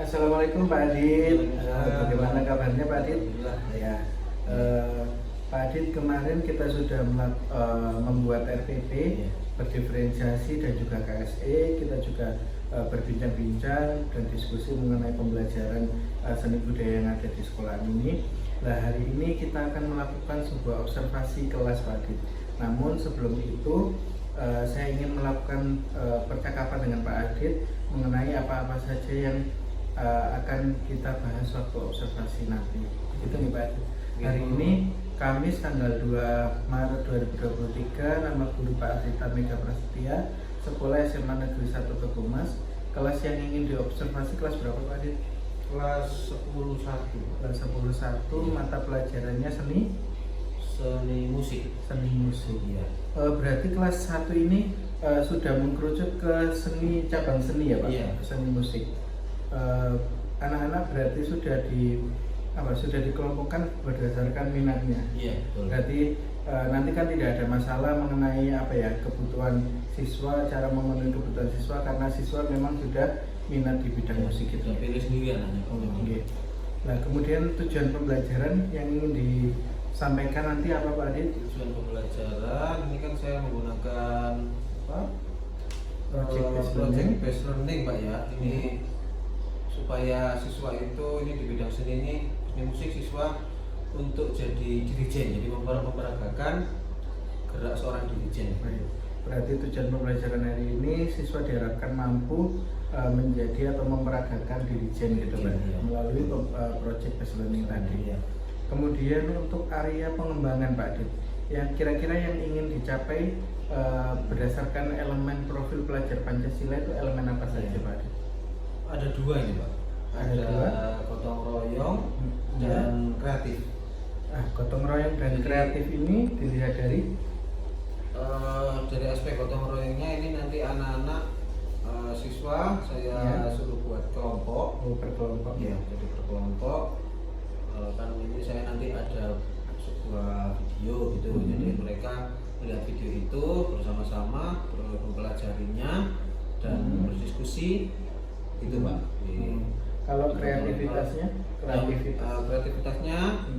Assalamualaikum Pak Adit. Bagaimana kabarnya Pak Adit? Alhamdulillah. Ya, Pak Adit, kemarin kita sudah membuat RPP berdiferensiasi dan juga KSE. Kita juga berbincang-bincang dan diskusi mengenai pembelajaran seni budaya yang ada di sekolah ini. Nah, hari ini kita akan melakukan sebuah observasi kelas Pak Adit. Namun sebelum itu saya ingin melakukan percakapan dengan Pak Adit mengenai apa-apa saja yang akan kita bahas waktu observasi nanti. Itu nih Pak Adit. Hari ini Kamis tanggal 2 Maret 2023, nama guru Pak Adita Mega Prasetya, Sekolah SMA Negeri 1 Kebumas. Kelas yang ingin diobservasi kelas berapa Pak Adit? Kelas 10-1. Kelas 10-1, mata pelajarannya seni Musik. Seni musik. Iya. Berarti kelas 1 ini sudah mengkerucut ke seni, cabang seni ya Pak? Iya. Seni musik. Anak-anak berarti sudah dikelompokkan berdasarkan minatnya. Iya, betul. Berarti nanti kan tidak ada masalah mengenai kebutuhan siswa, cara memenuhi kebutuhan siswa, karena siswa memang sudah minat di bidang musik itu. Pilih sendiri anaknya. Okay. Nah, kemudian tujuan pembelajaran yang ingin disampaikan nanti apa Pak Adit? Tujuan pembelajaran ini kan saya menggunakan project based learning Pak ya. Ini supaya siswa itu di bidang seni musik, siswa untuk jadi dirijen, jadi memperagakan gerak seorang dirijen. Berarti tujuan pembelajaran hari ini siswa diharapkan mampu menjadi atau memperagakan dirijen gitu Pak, melalui project based learning tadi. Kemudian untuk area pengembangan Pak Adit, yang kira-kira yang ingin dicapai berdasarkan elemen profil pelajar Pancasila itu elemen apa saja Pak Adit? Ada dua ini Pak. Ada gotong royong dan kreatif. Gotong royong dan kreatif ini dilihat dari aspek gotong royongnya ini nanti anak-anak siswa saya suruh buat kelompok. Berkelompok. Ya, jadi berkelompok. Kan ini saya nanti ada sebuah video gitu, jadi mereka melihat video itu bersama-sama, mempelajarinya dan berdiskusi gitu Pak. Kalau kreativitasnya,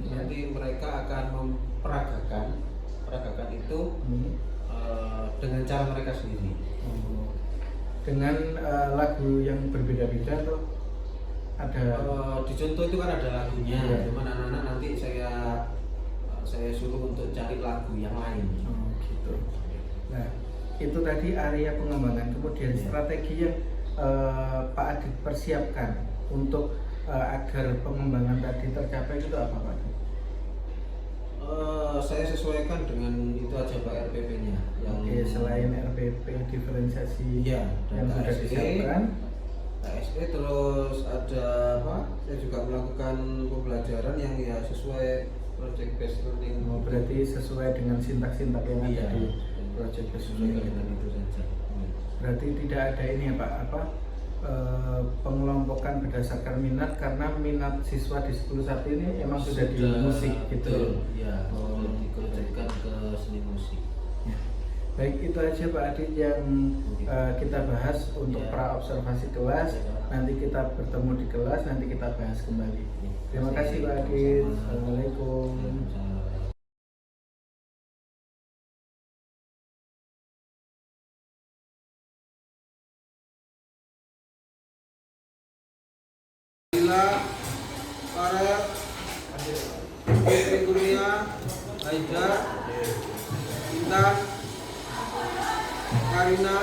nanti mereka akan memperagakan itu dengan cara mereka sendiri. Dengan lagu yang berbeda-beda atau ada? Di contoh itu kan ada lagunya, cuman anak-anak nanti saya suruh untuk cari lagu yang lain. Gitu. Nah, itu tadi area pengembangan. Kemudian strategi yang Pak Adit persiapkan untuk agar pengembangan tadi tercapai itu apa Pak Adit? Saya sesuaikan dengan itu aja Pak RPP-nya. Selain RPP diferensiasi yang sudah disiapkan, KSE terus ada saya juga melakukan pembelajaran yang sesuai project based learning. Berarti sesuai dengan sintak-sintak yang ada di project based learning dengan itu saja. Berarti tidak ada ini ya Pak, pengelompokan berdasarkan minat, karena minat siswa di 10-1 ini emang sudah di musik gitu. Iya, sudah dikerucutkan ke seni musik. Baik, itu aja Pak Adit yang kita bahas untuk pra observasi kelas. Nanti kita bertemu di kelas, nanti kita bahas kembali. Terima kasih Pak Adit. Assalamualaikum. Para Putri Kurnia, Aida, Intan, Karina,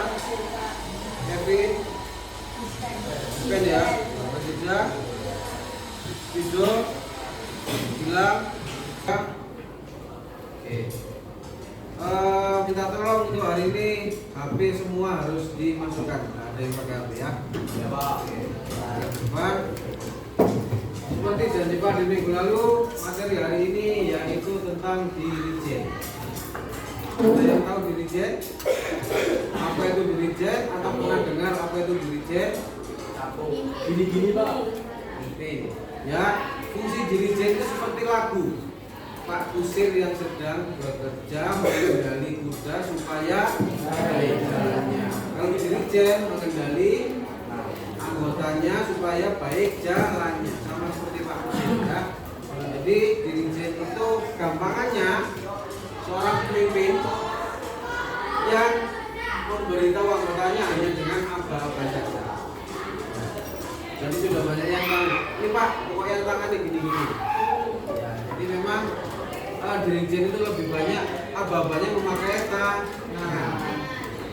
Kevin, Ben ya, Masjidja, Ido, Gilang. Minta tolong untuk hari ini HP semua harus dimasukkan. Ada yang pakai HP ya? Ya Pak. Pak. Seperti janji Pak di minggu lalu, materi hari ini yaitu tentang dirijen. Ada yang tahu dirijen? Apa itu dirijen? Atau pernah dengar apa itu dirijen? Gini-gini Pak. Ya, fungsi dirijen itu seperti lagu. Pak kusir yang sedang bekerja mengendali kuda supaya baik jalannya. Kalau dirijen mengendali anggotanya supaya baik jalannya, sama seperti Pak Kusir ya. Jadi dirijen itu gampangannya seorang pemimpin yang memberitahu anggotanya hanya dengan aba-aba saja. Jadi sudah banyak yang tahu. Ini Pak, pokoknya tangan ini gini-gini. Ya, jadi memang dirijen itu lebih banyak aba-abanya memakai tangan.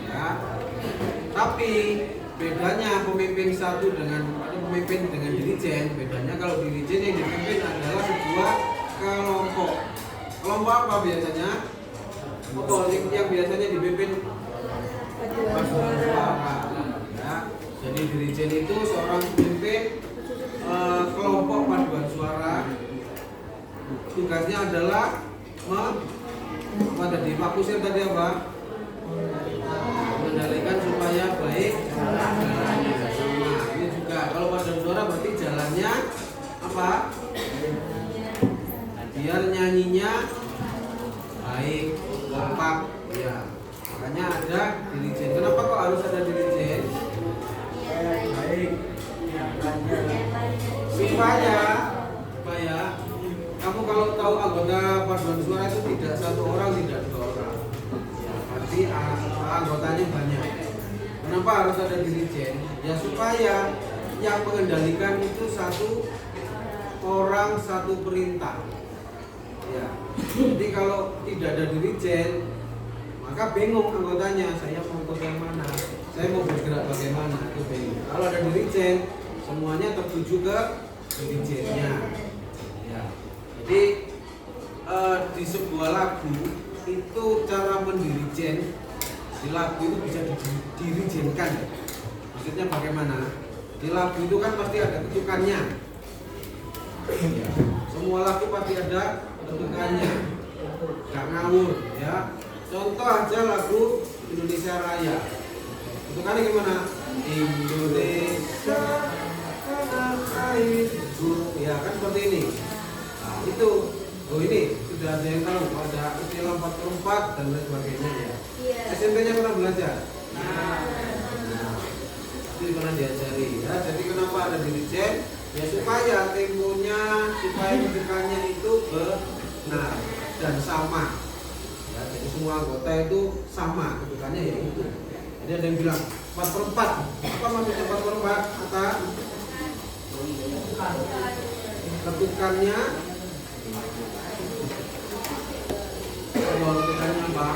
Ya. Tapi bedanya pemimpin satu dengan atau pemimpin dengan dirijen, bedanya kalau dirijen yang dipimpin adalah sebuah kelompok. Kelompok apa biasanya? Atau yang biasanya dipimpin paduan suara. Ya. Jadi dirijen itu seorang pemimpin kelompok paduan suara. Tugasnya adalah apa tadi Pak Kusir tadi apa? Mengendalikan supaya baik jalannya sama. Ini juga kalau paduan suara berarti jalannya apa? Biar nyanyinya baik, kompak, ya. Makanya ada dirijen. Kenapa kok harus ada dirijen? Baik. Supaya kamu kalau tahu anggota paduan suara itu tidak satu orang, tidak dua orang. Ya, berarti anggotanya banyak. Kenapa harus ada dirijen? Ya supaya yang mengendalikan itu satu orang satu perintah. Ya. Jadi kalau tidak ada dirijen, maka bingung anggotanya. Saya mau ikut yang mana? Saya mau bergerak bagaimana? Itu bingung. Kalau ada dirijen, semuanya tertuju ke dirijennya. Ya. Jadi di sebuah lagu itu cara mendirijen di lagu itu bisa dirijenkan. Maksudnya bagaimana? Di lagu itu kan pasti ada ketukannya. Ya. Semua lagu pasti ada ketukannya. Gak ngawur ya. Contoh aja lagu Indonesia Raya. Ketukannya gimana? Indonesia airku. Ya kan seperti ini. Nah, itu. Oh ini sudah ada yang tahu ada istilah 4/4 dan lain sebagainya ya. SMP-nya pernah belajar. Nah, itu pernah diajari ya. Jadi kenapa ada dirijen? Ya supaya temponya, supaya ketukannya itu benar dan sama. Ya, jadi semua anggota itu sama ketukannya ya itu. Jadi ada yang bilang 4/4. Apa maksudnya 4/4? Kata ketukannya ketukannya apa?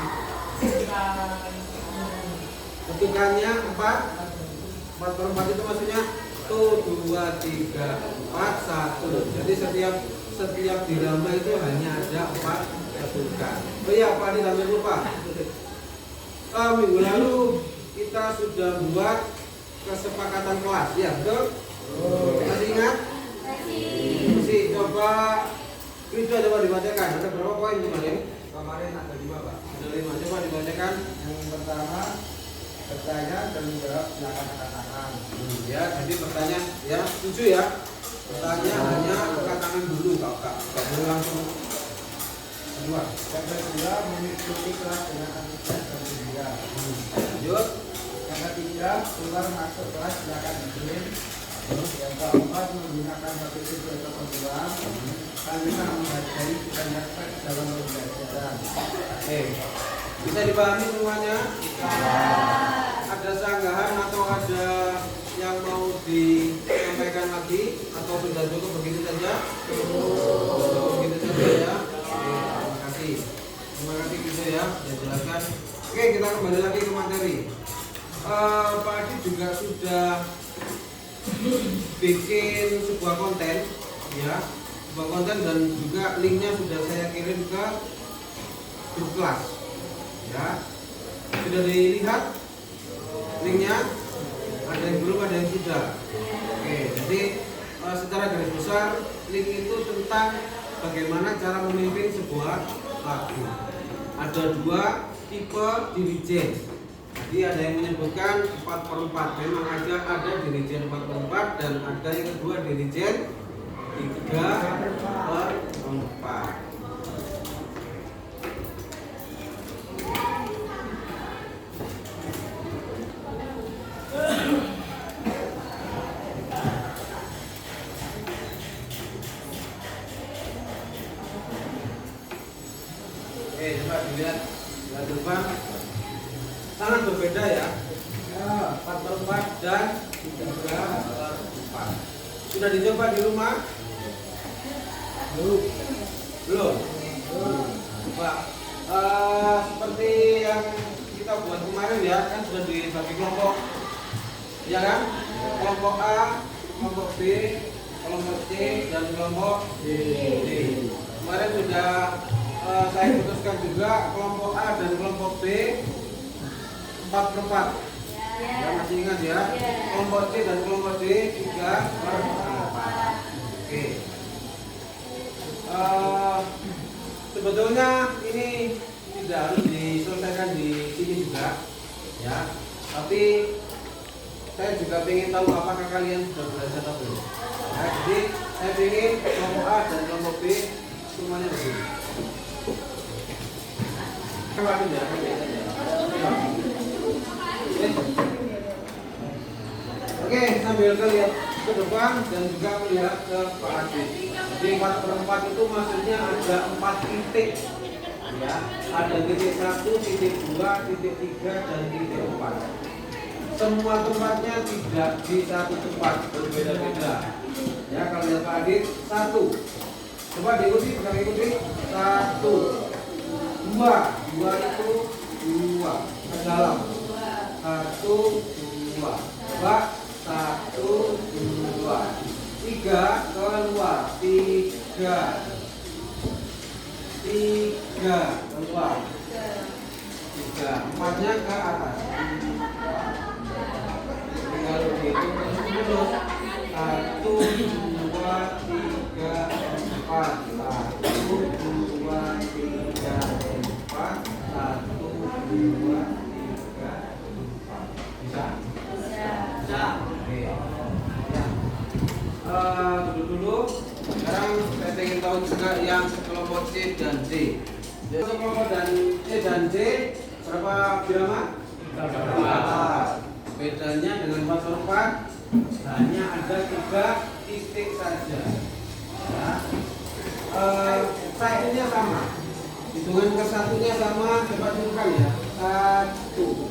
Ketukannya 4/4 itu maksudnya 2, 3, 4, 1. Jadi setiap dirama itu hanya ada 4 ketukan. Oh iya Pak, sampai lupa. Minggu lalu kita sudah buat kesepakatan kelas, ya betul? Masih ingat? Masih. Coba itu coba dibacakan. Ada berapa poin kemarin? Kemarin ada 5 Pak. Ada 5. Coba dibacakan. Yang pertama, bertanya dan menjawab silakan angkat tangan. Ya, jadi pertanyaan ya, setuju ya. Pertanyaan hanya angkat tangan dulu, Kak. Enggak boleh langsung kedua. Yang kedua, mengikuti kelas dengan antusias dan gembira. Lanjut. Yang ketiga, keluar masuk kelas silakan izin. Yang keempat, menggunakan PPT atau peluang. Kelima, menghargai dan respect dalam pembelajaran. Oke. Bisa dipahami semuanya? Ada sanggahan atau ada yang mau disampaikan lagi atau sudah cukup begitu saja? Begitu saja ya. Oke, terima kasih. Terima kasih gitu ya. Ya jelaskan. Oke, kita kembali lagi ke materi. Pak Adi juga sudah bikin sebuah konten, ya, sebuah konten dan juga linknya sudah saya kirim ke grup kelas. Ya, sudah dilihat linknya? Ada yang belum, ada yang sudah. Oke, jadi secara garis besar link itu tentang bagaimana cara memimpin sebuah lagu. Ada 2 tipe dirijen. Jadi ada yang menyebutkan 4/4. Memang ada dirijen 4/4 dan ada yang kedua dirijen 3/4. tangan berbeda ya. 4/4 dan 3/4. Sudah dicoba di rumah? Belum. Coba seperti yang kita buat kemarin ya, kan sudah dibagi kelompok, ya kan? Kelompok A, kelompok B, kelompok C, dan kelompok D. Kemarin sudah saya putuskan juga kelompok A dan kelompok B 4/4. Ya, masih ingat ya? Kelompok C dan kelompok D 3/4. Oke. Sebetulnya ini tidak harus diselesaikan di sini juga, ya. Tapi saya juga ingin tahu apakah kalian sudah belajar atau belum. Ya, jadi saya ingin kelompok A dan kelompok B semuanya begini. Oke, sambil lihat ke depan dan juga melihat ke Pak Adit. Jadi 4/4 itu maksudnya ada 4 titik. Ya, ada titik 1, titik 2, titik 3, dan titik 4. Semua tempatnya tidak di satu tempat, berbeda-beda. Ya, kalau lihat Pak Adit, 1. Coba diikuti, pegang ikuti. 1, 2, 2 itu 2 ke dalam. 1, 2. Coba 1, 2. 3 keluar. 3 keluar. 3. 4-nya ke atas. Tinggal begitu terus. 1, 2, 3, 4. 1, 2, 3, 4. 1, 2, 3, 4. Bisa? Bisa. Oke. Duduk dulu. Sekarang saya ingin tahu juga yang kelompok C dan D. Jadi kelompok C dan D berapa birama? Bedanya dengan 4/4 hanya ada 3 titik saja. Ya. Size-nya sama. Hitungan ke satunya sama, coba tunjukkan ya. 1.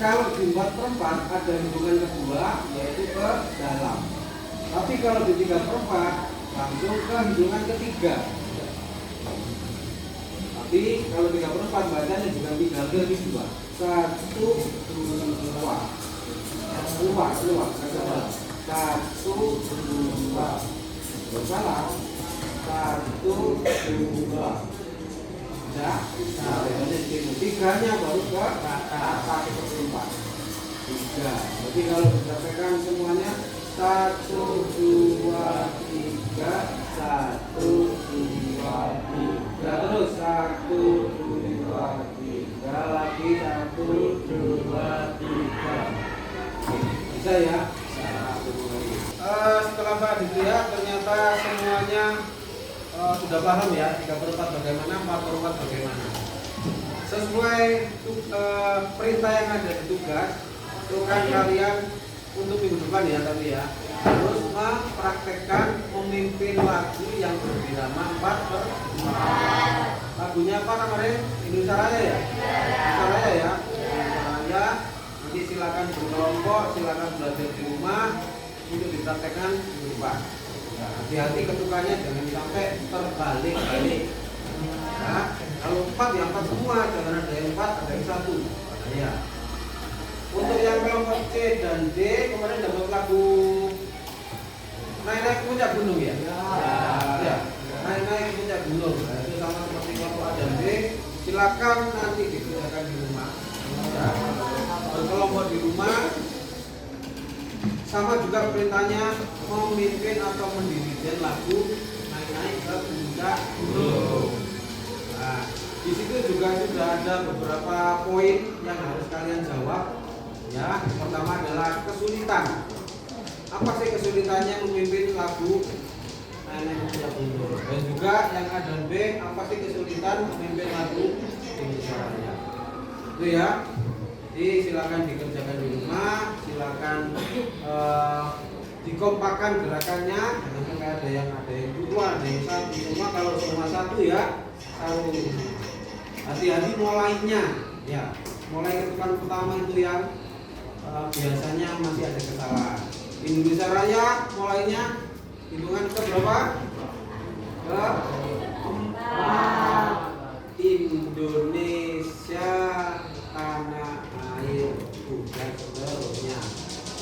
Kalau di 4/4 ada hitungan kedua, yaitu ke dalam. Tapi kalau di 3/4 langsung ke hitungan ketiga. Tapi kalau 3/4 bacanya juga 3 lebih 2. 1, 2. Keluar. 1, 2. Salah. 1, 2. Ya, nah, tiganya baru ke atas seperti 4. 3. Jadi kalau dipraktekkan semuanya 1, 2, 3, 1, 2, 3. Terus 1, 2, 3 lagi 1, 2, 3. Bisa ya? Setelah Pak dilihat ternyata semuanya sudah paham ya, 3/4 bagaimana, 4/4 bagaimana. Sesuai perintah yang ada di tugas, itu kan kalian untuk minggu depan ya tapi ya harus mempraktekkan memimpin lagu yang berbirama 4/4. Lagunya apa kemarin? Indonesia Raya ya? Indonesia Raya ya? Indonesia Raya. Nanti silakan berkelompok, silakan belajar di rumah untuk dipraktekkan minggu depan. Hati-hati ketukannya jangan sampai terbalik-balik. Nah, kalau 4 ya 4 semua, jangan ada yang 4, ada yang 1. Ya. Untuk yang kelompok C dan D kemarin dapat lagu naik-naik ke puncak gunung ya. Ya. Naik-naik ke puncak gunung. Nah, itu sama seperti kelompok A dan B. Silakan nanti dikerjakan di rumah. Ya. Berkelompok di rumah. Sama juga perintahnya memimpin atau mendirikan lagu naik-naik ke puncak gunung. Nah, di situ juga sudah ada beberapa poin yang harus kalian jawab. Ya, pertama adalah kesulitan. Apa sih kesulitannya memimpin lagu naik-naik ke puncak gunung? Dan juga yang A dan B, apa sih kesulitan memimpin lagu Indonesia Raya? Itu ya. Jadi silakan dikerjakan di rumah, silakan dikompakkan gerakannya, jangan sampai ada yang dua, ada yang satu. Cuma kalau semua satu ya, satu. hati-hati mulainya ya. Mulai ketukan pertama itu yang biasanya masih ada kesalahan. Indonesia Raya mulainya hitungan ke berapa? Keempat. Indonesia tanah airku dan seterusnya.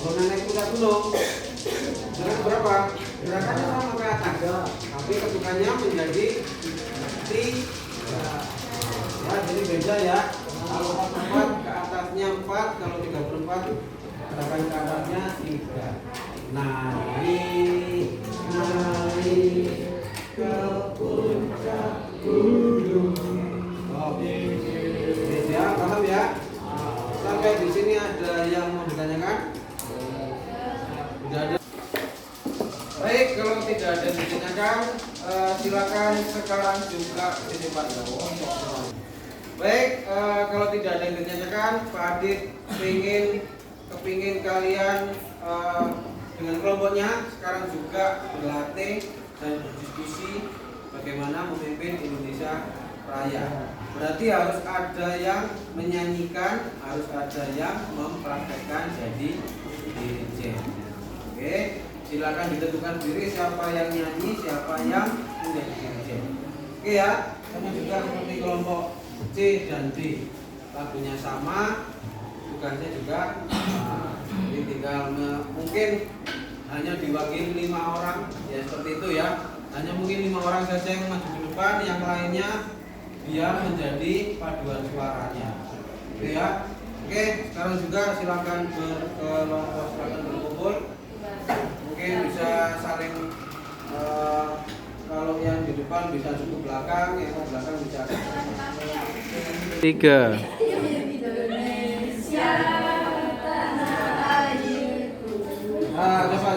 Kalau naik kuda gunung, gerakan berapa? Gerakannya sama ke atas, tapi ketukannya menjadi 3. Ya, jadi beda ya. Kalau 4 ke atasnya 4, kalau 3/4 gerakan ke atasnya 3. Naik ke puncak gunung. Oke, ya, paham ya? Sampai di sini ada yang mau ditanyakan? Tidak ada. Baik, kalau tidak ada yang ditanyakan, silakan sekarang juga disimpan. Baik, kalau tidak ada yang ditanyakan, Pak Adit kepingin kalian dengan kelompoknya sekarang juga berlatih dan berdiskusi bagaimana memimpin Indonesia Raya. Berarti harus ada yang menyanyikan, harus ada yang mempraktekkan jadi dirijen. Oke, silakan ditentukan sendiri siapa yang nyanyi, siapa yang menjadi dirijen. Oke ya, sama juga seperti kelompok C dan D, lagunya sama, tugasnya juga ini tinggal mungkin hanya diwakili 5 orang, ya seperti itu ya. Hanya mungkin 5 orang saja yang maju ke depan, yang lainnya biar menjadi paduan suaranya. Oke ya. Oke, sekarang juga silakan berkelompok, silakan berkumpul. Mungkin bisa saling kalau yang di depan bisa cukup belakang, yang di belakang bisa 3. Indonesia tanah airku. Coba.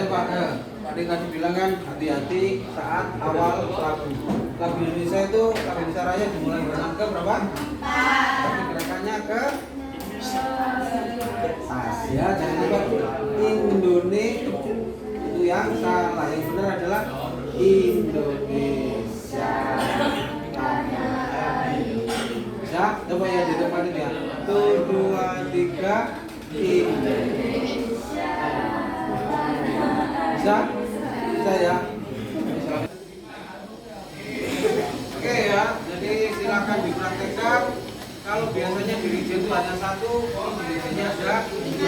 Tadi bilang kan hati-hati saat awal lagu. Lagu Indonesia itu lagu Indonesia Raya dimulai dengan ke berapa? 4. Tapi gerakannya ke Asia. Jangan lupa Indonesia itu yang salah. Yang benar adalah Indonesia tanah airku. Bisa? Coba ya di depan ini ya. 1, 2, 3 Indonesia. Bisa ya. Oke ya, jadi silakan dipraktekkan. Kalau biasanya dirijen itu hanya 1, dirijennya ada 2.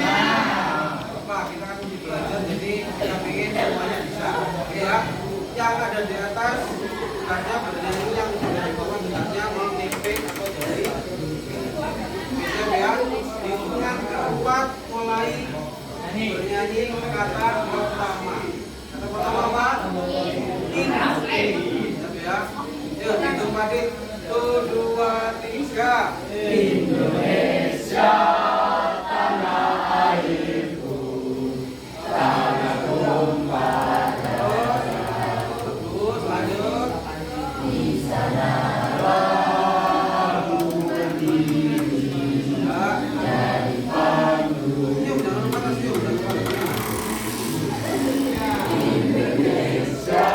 Apa kita kan masih belajar, jadi kita ingin semuanya bisa. Oke ya, yang ada di atas tugasnya bernyanyi, yang ada di bawah tugasnya memimpin atau dari. Bisa ya, hitungan keempat mulai bernyanyi kata pertama. Kata pertama apa? Indonesia. Ya. Yuk hitung padi. 1, 2, 3. Indonesia tanah airku, tanah tumpah darah. Terus lanjut. Di sana aku berdiri dari pandu. Jangan lupa tasbih, jangan lupa. Indonesia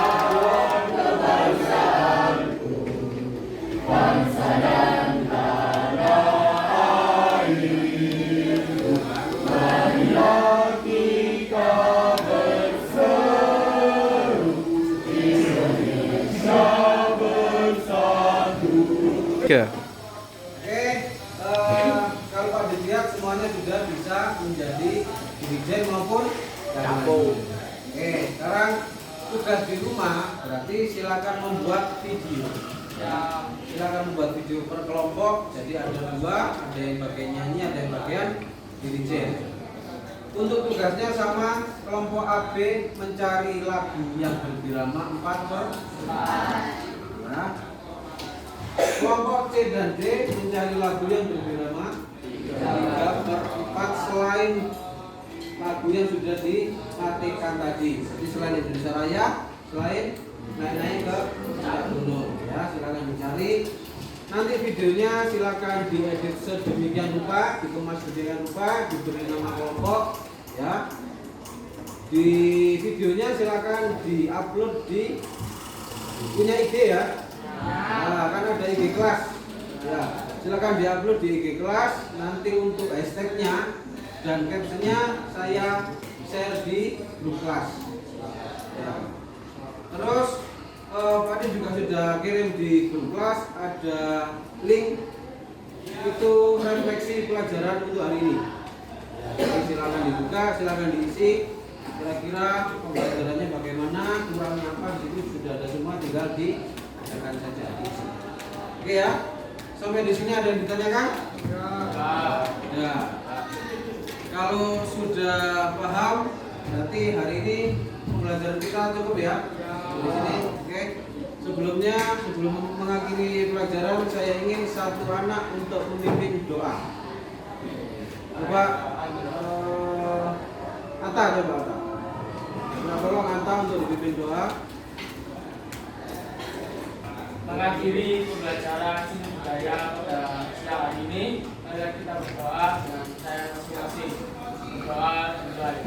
kebangsaanku, bangsa dan tanah airku. Marilah kita berseru, Indonesia bersatu. 3. Oke, kalau Pak dilihat semuanya sudah bisa menjadi dirijen maupun capo. Oke, sekarang tugas di rumah berarti silakan membuat video. Ya, silakan membuat video per kelompok. Jadi ada 2, ada yang bagian nyanyi, ada yang bagian dirijen. Untuk tugasnya sama, kelompok AB mencari lagu yang berbirama 4/4. Nah, kelompok C dan D mencari lagu yang berbirama 3/4 selain lagu yang sudah dimatikan tadi. Jadi selain Indonesia Raya, selain naik-naik ke puncak gunung. Ya, silakan dicari. Nanti videonya silakan diedit sedemikian rupa, dikemas sedemikian rupa, diberi nama kelompok. Ya, di videonya silakan diupload di punya IG ya. Nah, kan ada IG kelas. Ya, silakan diupload di IG kelas. Nanti untuk hashtagnya dan captionnya saya share di grup kelas. Ya. Terus Pak Adi juga sudah kirim di grup kelas ada link itu refleksi pelajaran untuk hari ini. Jadi silakan dibuka, silakan diisi. Kira-kira pembelajarannya bagaimana, kurangnya apa, di situ sudah ada semua, tinggal dikerjakan saja. Oke ya, sampai di sini ada yang ditanyakan? Ya. Kalau sudah paham, berarti hari ini pembelajaran kita cukup ya. Di sini, oke. Sebelum mengakhiri pelajaran, saya ingin satu anak untuk memimpin doa. Coba Ata, coba Ata. Nah, tolong Ata untuk dipimpin doa. Mengakhiri pembelajaran seni budaya pada siang hari ini, mari kita berdoa dengan saya masing-masing. Berdoa dimulai.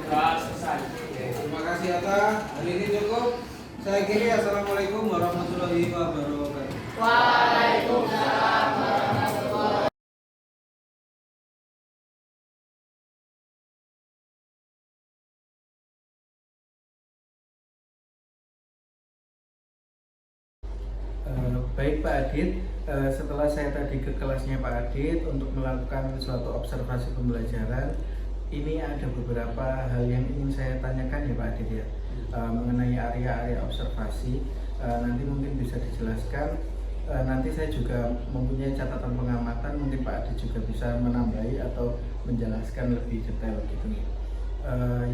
Doa selesai. Terima kasih Ata. Hari ini cukup. Saya kiri. Assalamualaikum warahmatullahi wabarakatuh. Waalaikumsalam warahmatullahi Baik Pak Adit, setelah saya tadi ke kelasnya Pak Adit untuk melakukan suatu observasi pembelajaran, ini ada beberapa hal yang ingin saya tanyakan ya Pak Adit ya, mengenai area-area observasi. Nanti mungkin bisa dijelaskan. Nanti saya juga mempunyai catatan pengamatan, mungkin Pak Adit juga bisa menambahi atau menjelaskan lebih detail gitu nih.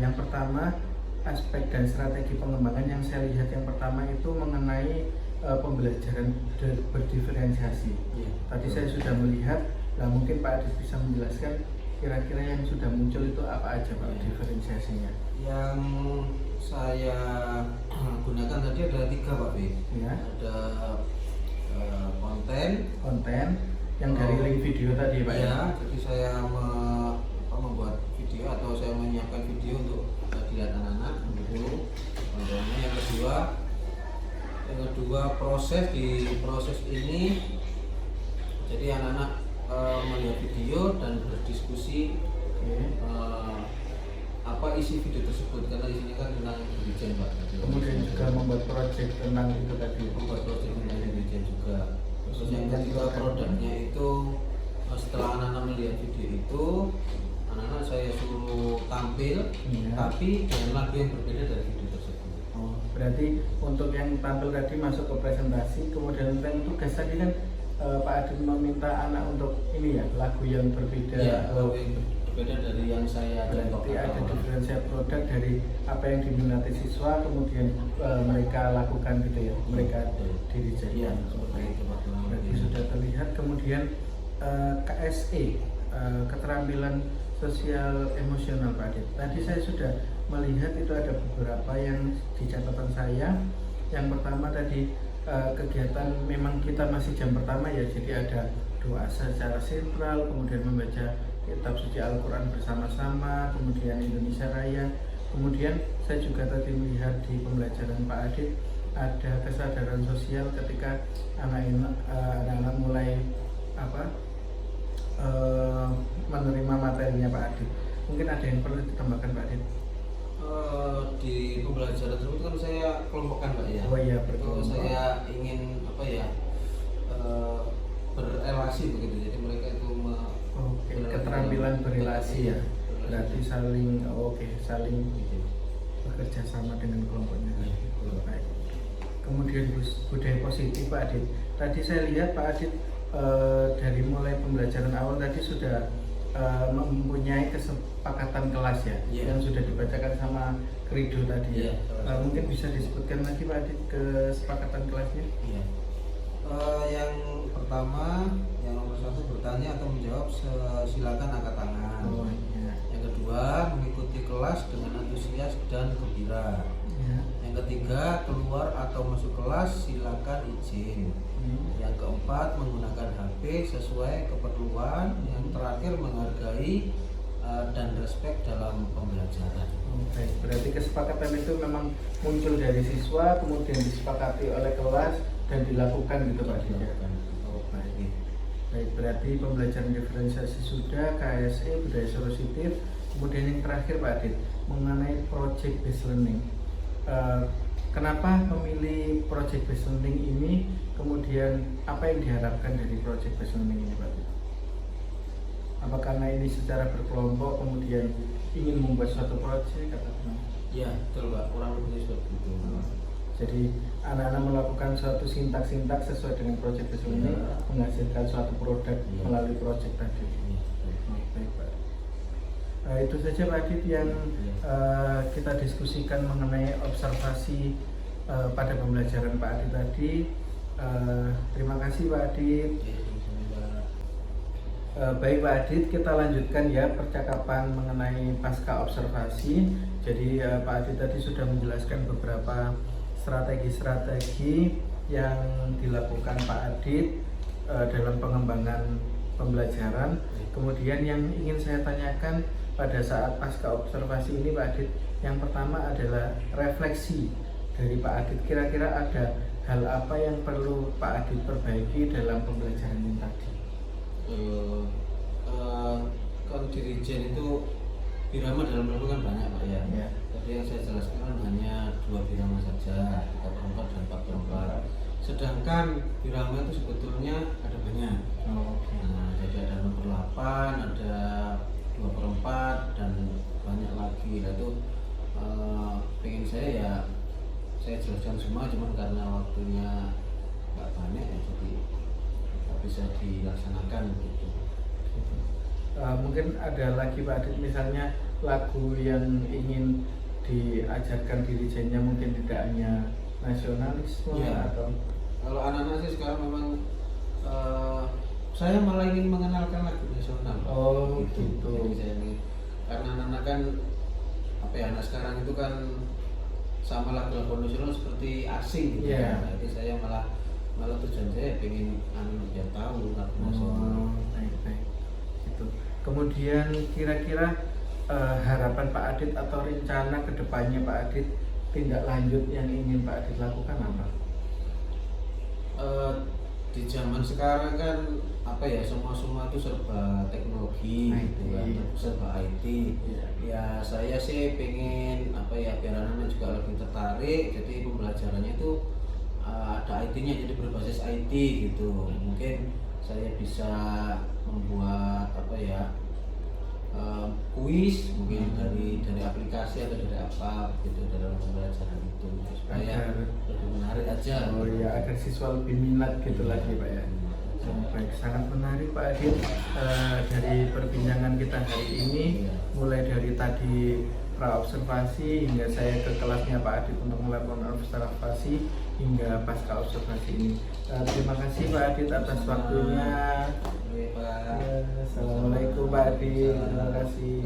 Yang pertama, aspek dan strategi pengembangan yang saya lihat yang pertama itu mengenai pembelajaran berdiferensiasi. Tadi saya sudah melihat, nah mungkin Pak Adit bisa menjelaskan kira-kira yang sudah muncul itu apa aja Pak diferensiasinya? Yang saya gunakan tadi ada 3 Pak B. Ya. Ada konten yang dari link video tadi Pak ya. Jadi saya membuat video atau saya menyiapkan video untuk dilihat anak-anak dulu. Kontennya yang kedua proses ini, jadi anak-anak melihat video dan berdiskusi apa isi video tersebut, karena di sini kan tentang Wijen Pak. Kemudian juga membuat proyek tentang itu tadi. Membuat proyek tentang Wijen juga. Terus yang ketiga produknya itu setelah anak-anak melihat video itu, anak-anak saya suruh tampil, tapi dengan lagu yang berbeda dari video tersebut. Oh, berarti untuk yang tampil tadi masuk ke presentasi, kemudian tentang tugas tadi kan Pak Adit meminta anak untuk ini ya, lagu yang berbeda. Ya, lagu yang berbeda dari yang saya berarti ada diferensiasi produk dari apa yang diminati siswa, kemudian mereka lakukan gitu ya, mereka diri jadi. Ya, seperti itu Pak. Berarti sudah terlihat. Kemudian KSE, keterampilan sosial emosional Pak Adit. Tadi saya sudah melihat itu ada beberapa yang di catatan saya. Yang pertama tadi kegiatan memang kita masih jam pertama ya, jadi ada doa secara sentral, kemudian membaca kitab suci Al-Quran bersama-sama, kemudian Indonesia Raya. Kemudian saya juga tadi melihat di pembelajaran Pak Adit ada kesadaran sosial ketika anak-anak mulai menerima materinya Pak Adit. Mungkin ada yang perlu ditambahkan Pak Adit? Di pembelajaran tersebut kan saya kelompokkan Pak ya. Oh iya, betul. Saya ingin berrelasi begitu, jadi mereka itu keterampilan berrelasi ya. Berarti saling saling bekerja sama dengan kelompoknya. Baik. Kemudian budaya positif Pak Adit. Tadi saya lihat Pak Adit dari mulai pembelajaran awal tadi sudah mempunyai kesepakatan kelas ya, yang sudah dibacakan sama Krido tadi ya. Mungkin bisa disebutkan lagi Pak Adit kesepakatan kelasnya? Yang pertama, yang nomor 1 bertanya atau menjawab, silakan angkat tangan. Yang kedua, mengikuti kelas dengan antusias dan gembira. Yang ketiga, keluar atau masuk kelas silakan izin. Yang keempat, menggunakan HP sesuai keperluan. Yang terakhir, menghargai dan respek dalam pembelajaran. Baik, berarti kesepakatan itu memang muncul dari siswa, kemudian disepakati oleh kelas dan dilakukan gitu Pak Adit ya? Oh, baik. Baik, berarti pembelajaran diferensiasi sudah, KSE, budaya positif, kemudian yang terakhir Pak Adit mengenai project based learning. Kenapa memilih project based learning ini? Kemudian apa yang diharapkan dari project based learning ini Pak Adit? Apa karena ini secara berkelompok kemudian ingin membuat suatu proyek atau gimana? Ya, betul Pak, kurang lebih seperti itu. Jadi anak-anak melakukan suatu sintak-sintak sesuai dengan proyek based learning menghasilkan suatu produk melalui proyek tadi. Baik Pak. Itu saja Pak Adit yang kita diskusikan mengenai observasi pada pembelajaran Pak Adit tadi. Terima kasih Pak Adit. Baik Pak Adit, kita lanjutkan ya percakapan mengenai pasca observasi. Jadi Pak Adit tadi sudah menjelaskan beberapa strategi-strategi yang dilakukan Pak Adit dalam pengembangan pembelajaran. Kemudian yang ingin saya tanyakan pada saat pasca observasi ini Pak Adit, yang pertama adalah refleksi dari Pak Adit. Kira-kira ada hal apa yang perlu Pak Adit perbaiki dalam pembelajaran ini tadi? Kalau dirijen itu birama dalam level kan banyak Pak ya. Ya. Tadi yang saya jelaskan kan hanya 2 birama saja, 3/4 dan 4/4. Sedangkan birama itu sebetulnya ada banyak. Nah, jadi ada nomor 8, ada 2/4 dan banyak lagi. Nah itu pengen saya ya saya jelaskan semua, cuman karena waktunya nggak banyak ya jadi nggak bisa dilaksanakan gitu. Mungkin ada lagi Pak Adit, misalnya lagu yang ingin diajarkan dirijennya mungkin tidak hanya nasionalisme Ya. atau Kalau anak-anak sih sekarang memang saya malah ingin mengenalkan lagu nasional. Oh, gitu. Jadi saya ingin, karena anak-anak kan apa ya, anak sekarang itu kan sama lagu-lagu nasional seperti asing gitu. Iya. Jadi saya malah tujuan saya pengen biar tahu lagu nasional. Baik. Gitu. Kemudian kira-kira harapan Pak Adit atau rencana kedepannya Pak Adit, tindak lanjut yang ingin Pak Adit lakukan apa? Di zaman sekarang kan apa ya, semua itu serba teknologi IT. gitu kan, serba IT. Ya saya sih pengen apa ya, biar anak-anak juga lebih tertarik, jadi pembelajarannya itu ada IT-nya, jadi berbasis IT gitu. Mungkin saya bisa membuat apa ya, kuis mungkin dari aplikasi atau dari apa gitu dalam pembelajaran itu, supaya lebih menarik aja. Oh iya, agar siswa lebih minat gitu lagi Pak ya. Baik, sangat menarik Pak Adit. Dari perbincangan kita hari ini, mulai dari tadi pra-observasi hingga saya ke kelasnya Pak Adit untuk melakukan observasi hingga pasca observasi ini. Terima kasih Pak Adit atas waktunya. Oke, Pak. Assalamualaikum Pak Adit, terima kasih.